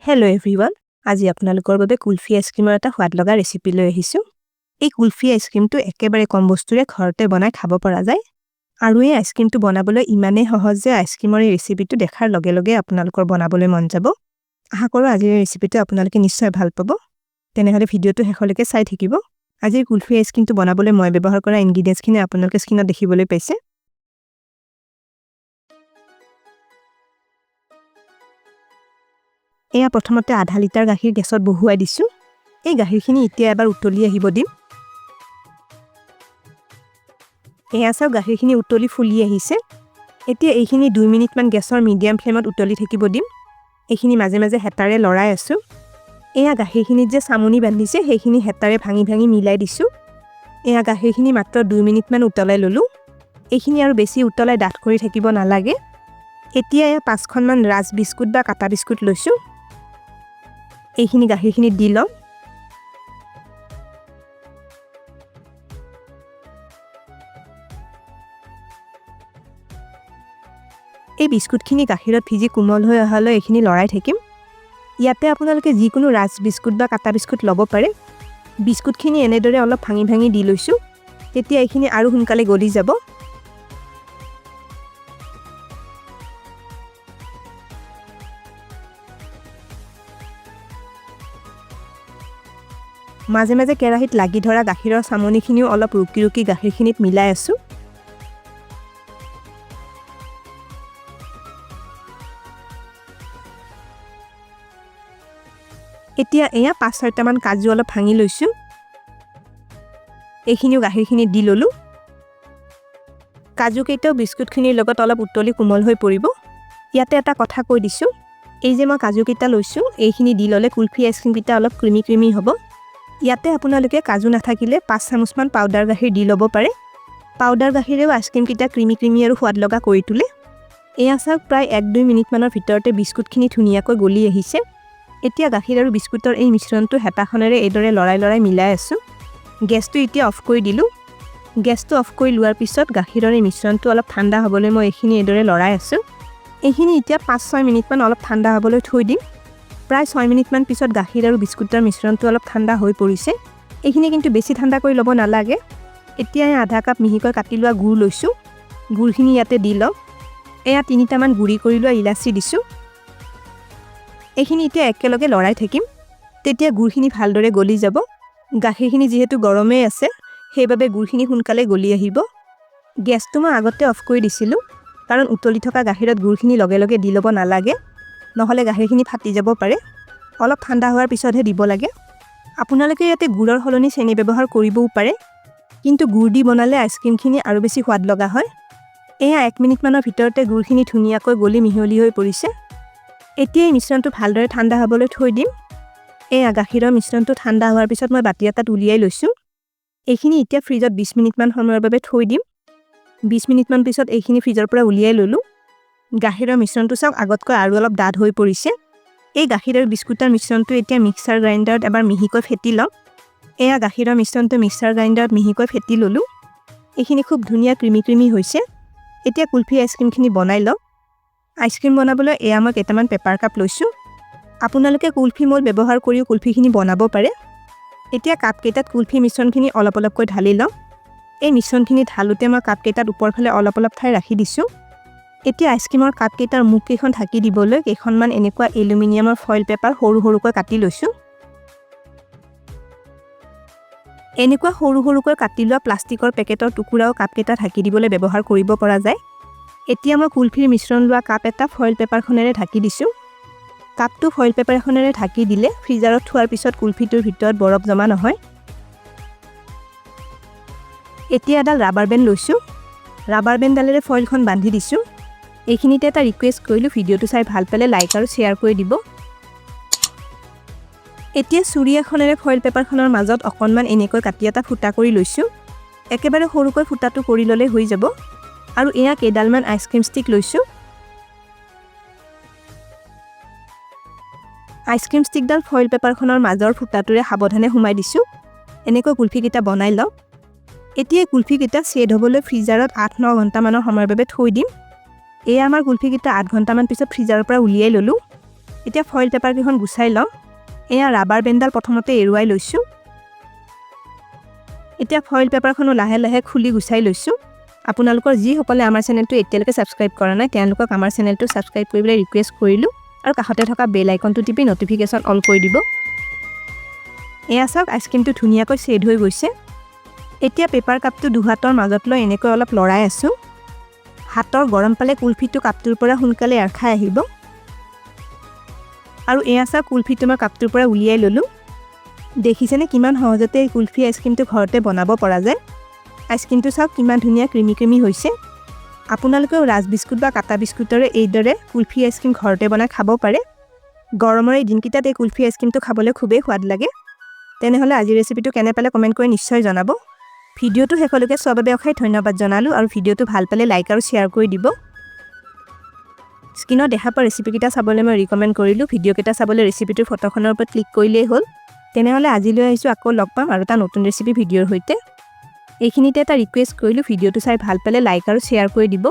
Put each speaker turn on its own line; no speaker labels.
Hello' everyone, আজি আপোনালোকৰ বাবে কুলফি আইচক্ৰীমৰ এটা সোৱাদ লগা ৰেচিপি লৈ আহিছোঁ। এই কুলফি আইচক্ৰীমটো একেবাৰে কম বস্তুৰে ঘৰতে বনাই খাব পৰা যায়। আৰু এই আইচক্ৰীমটো বনাবলৈ ইমানেই সহজ যে আইচক্ৰীমৰ এই ৰেচিপিটো দেখাৰ লগে লগে আপোনালোকৰ বনাবলৈ মন যাব। আশা কৰোঁ আজিৰ এই ৰেচিপিটো আপোনালোকে নিশ্চয় ভাল পাব। তেনেহ'লে ভিডিঅ'টো শেষলৈকে চাই থাকিব। আজিৰ কুলফি আইচক্ৰীমটো বনাবলৈ মই ব্যৱহাৰ কৰা ইনগ্ৰিডিয়েণ্টছখিনি আপোনালোকে স্ক্ৰীনত দেখিবলৈ পাইছে। এয়া প্ৰথমতে আধা লিটাৰ গাখীৰ গেছত বহুৱাই দিছোঁ। এই গাখীৰখিনি এতিয়া এবাৰ উতলি আহিব দিম। এয়া চাওক গাখীৰখিনি উতলি ফুলি আহিছে। এতিয়া এইখিনি 2 মিনিটমান গেছৰ মিডিয়াম ফ্লেমত উতলি থাকিব দিম। এইখিনি মাজে মাজে হেতাৰে লৰাই আছোঁ। এয়া গাখীৰখিনিত যে চামনি বান্ধিছে সেইখিনি হেতাৰে ভাঙি ভাঙি মিলাই দিছোঁ। এয়া গাখীৰখিনি মাত্ৰ 2 মিনিটমান উতলাই ল'লোঁ। এইখিনি আৰু বেছি উতলাই ডাঠ কৰি থাকিব নালাগে। এতিয়া এয়া 5খনমান ৰাজ বিস্কুট বা কাটা বিস্কুট লৈছোঁ। এইখিনি গাখীৰখিনিত দি লওঁ। এই বিস্কুটখিনি গাখীৰত ভিজি কোমল হৈ অহালৈ এইখিনি লৰাই থাকিম। ইয়াতে আপোনালোকে যিকোনো ৰাজ বিস্কুট বা কাটা বিস্কুট ল'ব পাৰে। বিস্কুটখিনি এনেদৰে অলপ ভাঙি ভাঙি দি লৈছোঁ। তেতিয়া এইখিনি আৰু সোনকালে গলি যাব। মাজে মাজে কেৰাহীত লাগি ধৰা গাখীৰৰ চামনিখিনিও অলপ ৰুকি ৰুকি গাখীৰখিনিত মিলাই আছোঁ। এতিয়া এয়া 5-6টামান কাজু অলপ ভাঙি লৈছোঁ। এইখিনিও গাখীৰখিনিত দি ল'লোঁ। কাজুকেইটাও বিস্কুটখিনিৰ লগত অলপ উতলি কোমল হৈ পৰিব। ইয়াতে এটা কথা কৈ দিছোঁ, এই যে মই কাজুকেইটা লৈছোঁ এইখিনি দি ল'লে কুলফি আইচক্ৰীমকেইটা অলপ ক্ৰিমি ক্ৰিমি হ'ব। ইয়াতে আপোনালোকে কাজু নাথাকিলে 5 চামুচমান পাউডাৰ গাখীৰ দি ল'ব পাৰে। পাউডাৰ গাখীৰেও আইচক্ৰীমকেইটা ক্ৰিমি ক্ৰিমি আৰু সোৱাদ লগা কৰি তোলে। এয়া চাওক প্ৰায় 1-2 মিনিটমানৰ ভিতৰতে বিস্কুটখিনি ধুনীয়াকৈ গলি আহিছে। এতিয়া গাখীৰ আৰু বিস্কুটৰ এই মিশ্ৰণটো হেতাখনেৰে এইদৰে লৰাই লৰাই মিলাই আছোঁ। গেছটো এতিয়া অফ কৰি দিলোঁ। গেছটো অফ কৰি লোৱাৰ পিছত গাখীৰৰ এই মিশ্ৰণটো অলপ ঠাণ্ডা হ'বলৈ মই এইখিনি এইদৰে লৰাই আছোঁ। এইখিনি এতিয়া 5-6 মিনিটমান অলপ ঠাণ্ডা হ'বলৈ থৈ দিম। প্ৰায় 6 মিনিটমান পিছত গাখীৰ আৰু বিস্কুটৰ মিশ্ৰণটো অলপ ঠাণ্ডা হৈ পৰিছে। এইখিনি কিন্তু বেছি ঠাণ্ডা কৰি ল'ব নালাগে। এতিয়া আধা কাপ মিহিকৈ কাটি লোৱা গুড় লৈছোঁ। গুড়খিনি ইয়াতে দি লওঁ। এয়া 3টামান গুড়ি কৰি লোৱা ইলাচি দিছোঁ। এইখিনি এতিয়া একেলগে লৰাই থাকিম। তেতিয়া গুড়খিনি ভালদৰে গলি যাব। গাখীৰখিনি যিহেতু গৰমেই আছে সেইবাবে গুড়খিনি সোনকালে গলি আহিব। গেছটো মই আগতে অফ কৰি দিছিলোঁ, কাৰণ উতলি থকা গাখীৰত গুড়খিনি লগে লগে দি ল'ব নালাগে, নহ'লে গাখীৰখিনি ফাটি যাব পাৰে। অলপ ঠাণ্ডা হোৱাৰ পিছতহে দিব লাগে। আপোনালোকে ইয়াতে গুড়ৰ সলনি চেনি ব্যৱহাৰ কৰিবও পাৰে, কিন্তু গুড় দি বনালে আইচক্ৰীমখিনি আৰু বেছি সোৱাদ লগা হয়। এয়া 1 মিনিটমানৰ ভিতৰতে গুড়খিনি ধুনীয়াকৈ গলি মিহলি হৈ পৰিছে। এতিয়া এই মিশ্ৰণটো ভালদৰে ঠাণ্ডা হ'বলৈ থৈ দিম। এয়া গাখীৰৰ মিশ্ৰণটো ঠাণ্ডা হোৱাৰ পিছত মই বাতি এটাত উলিয়াই লৈছোঁ। এইখিনি এতিয়া ফ্ৰিজত 20 মিনিটমান সময়ৰ বাবে থৈ দিম। 20 মিনিটমান পিছত এইখিনি ফ্ৰিজৰ পৰা উলিয়াই ল'লোঁ। গাখীৰৰ মিশ্ৰণটো চাওক আগতকৈ আৰু অলপ ডাঠ হৈ পৰিছে। এই গাখীৰ আৰু বিস্কুটৰ মিশ্ৰণটো এতিয়া মিক্সাৰ গ্ৰাইণ্ডাৰত এবাৰ মিহিকৈ ফেটি লওঁ। এয়া গাখীৰৰ মিশ্ৰণটো মিক্সাৰ গ্ৰাইণ্ডাৰত মিহিকৈ ফেটি ল'লোঁ। এইখিনি খুব ধুনীয়া ক্ৰিমি ক্ৰিমি হৈছে। এতিয়া কুলফি আইচক্ৰীমখিনি বনাই লওঁ। আইচক্ৰীম বনাবলৈ এয়া মই কেইটামান পেপাৰ কাপ লৈছোঁ। আপোনালোকে কুলফি মল্ড ব্যৱহাৰ কৰিও কুলফিখিনি বনাব পাৰে। এতিয়া কাপকেইটাত কুলফি মিশ্ৰণখিনি অলপ অলপকৈ ঢালি লওঁ। এই মিশ্ৰণখিনি ঢালোতে মই কাপকেইটাত ওপৰফালে অলপ অলপ ঠাই ৰাখি দিছোঁ। এতিয়া আইচক্ৰীমৰ কাপকেইটাৰ মুখকেইখন ঢাকি দিবলৈ কেইখনমান এনেকুৱা এলুমিনিয়ামৰ ফইল পেপাৰ সৰু সৰুকৈ কাটি লৈছোঁ। এনেকুৱা সৰু সৰুকৈ কাটি লোৱা প্লাষ্টিকৰ পেকেটৰ টুকুৰাও কাপকেইটা ঢাকি দিবলৈ ব্যৱহাৰ কৰিব পৰা যায়। এতিয়া মই কুলফিৰ মিশ্ৰণ লোৱা কাপ এটা ফইল পেপাৰখনেৰে ঢাকি দিছোঁ। কাপটো ফইল পেপাৰ এখনেৰে ঢাকি দিলে ফ্ৰিজাৰত থোৱাৰ পিছত কুলফিটোৰ ভিতৰত বৰফ জমা নহয়। এতিয়া এডাল ৰাবাৰ বেণ্ড লৈছোঁ। ৰাবাৰ বেণ্ডডালেৰে ফইলখন বান্ধি দিছোঁ। এইখিনিতে এটা ৰিকুৱেষ্ট কৰিলোঁ, ভিডিঅ'টো চাই ভাল পালে লাইক আৰু শ্বেয়াৰ কৰি দিব। এতিয়া চুৰি এখনেৰে ফইল পেপাৰখনৰ মাজত অকণমান এনেকৈ কাটি এটা ফুটা কৰি লৈছোঁ। একেবাৰে সৰুকৈ ফুটাটো কৰি ল'লে হৈ যাব। আৰু এয়া কেইডালমান আইচক্ৰীম ষ্টিক লৈছোঁ। আইচক্ৰীম ষ্টিকডাল ফইল পেপাৰখনৰ মাজৰ ফুটাটোৰে সাৱধানে সোমাই দিছোঁ। এনেকৈ কুলফিকেইটা বনাই লওঁ। এতিয়া কুলফিকেইটা ছেট হ'বলৈ ফ্ৰিজাৰত 8-9 ঘণ্টামানৰ সময়ৰ বাবে থৈ দিম। এয়া আমাৰ কুলফিকেইটা 8 ঘণ্টামান পিছত ফ্ৰিজাৰৰ পৰা উলিয়াই ল'লোঁ। এতিয়া ফইল পেপাৰকেইখন গুচাই লওঁ এয়া ৰাবাৰ বেণ্ডডাল প্ৰথমতে এৰুৱাই লৈছোঁ এতিয়া ফইল পেপাৰখনো লাহে লাহে খুলি গুচাই লৈছোঁ আপোনালোকৰ যিসকলে আমাৰ চেনেলটো এতিয়ালৈকে ছাবস্ক্ৰাইব কৰা নাই তেওঁলোকক আমাৰ চেনেলটো ছাবস্ক্ৰাইব কৰিবলৈ ৰিকুৱেষ্ট কৰিলোঁ আৰু কাষতে থকা বেল আইকনটো টিপি নটিফিকেশ্যন অল কৰি দিব এয়া চাওক আইচক্ৰীমটো ধুনীয়াকৈ ছেড হৈ গৈছে এতিয়া পেপাৰ কাপটো দুহাতৰ মাজত লৈ এনেকৈ অলপ লৰাই আছোঁ হাতৰ গৰম পালে কুলফিটো কাপটোৰ পৰা সোনকালে এৰ খাই আহিব আৰু এয়া চাওক কুলফিটো মই কাপটোৰ পৰা উলিয়াই ল'লোঁ দেখিছেনে কিমান সহজতে এই কুলফি আইচক্ৰীমটো ঘৰতে বনাব পৰা যায় আইচক্ৰীমটো চাওক কিমান ধুনীয়া ক্ৰিমি ক্ৰিমি হৈছে আপোনালোকেও ৰাজ বিস্কুট বা কাটা বিস্কুটৰে এইদৰে কুলফি আইচক্ৰীম ঘৰতে বনাই খাব পাৰে গৰমৰ এই দিনকেইটাত এই কুলফি আইচক্ৰীমটো খাবলৈ খুবেই সোৱাদ লাগে তেনেহ'লে আজি ৰেচিপিটো কেনে পালে কমেণ্ট কৰি নিশ্চয় জনাব ভিডিঅ'টো শেষলৈকে চোৱাৰ বাবে অশেষ ধন্যবাদ জনালোঁ আৰু ভিডিঅ'টো ভাল পালে লাইক আৰু শ্বেয়াৰ কৰি দিব স্ক্ৰীনত দেখা পোৱা ৰেচিপিকেইটা চাবলৈ মই ৰিকমেণ্ড কৰিলোঁ ভিডিঅ'কেইটা চাবলৈ ৰেচিপিটোৰ ফটোখনৰ ওপৰত ক্লিক কৰিলেই হ'ল তেনেহ'লে আজিলৈ আহিছোঁ আকৌ লগ পাম আৰু এটা নতুন ৰেচিপি ভিডিঅ'ৰ সৈতে এইখিনিতে এটা ৰিকুৱেষ্ট কৰিলোঁ ভিডিঅ'টো চাই ভাল পালে লাইক আৰু শ্বেয়াৰ কৰি দিব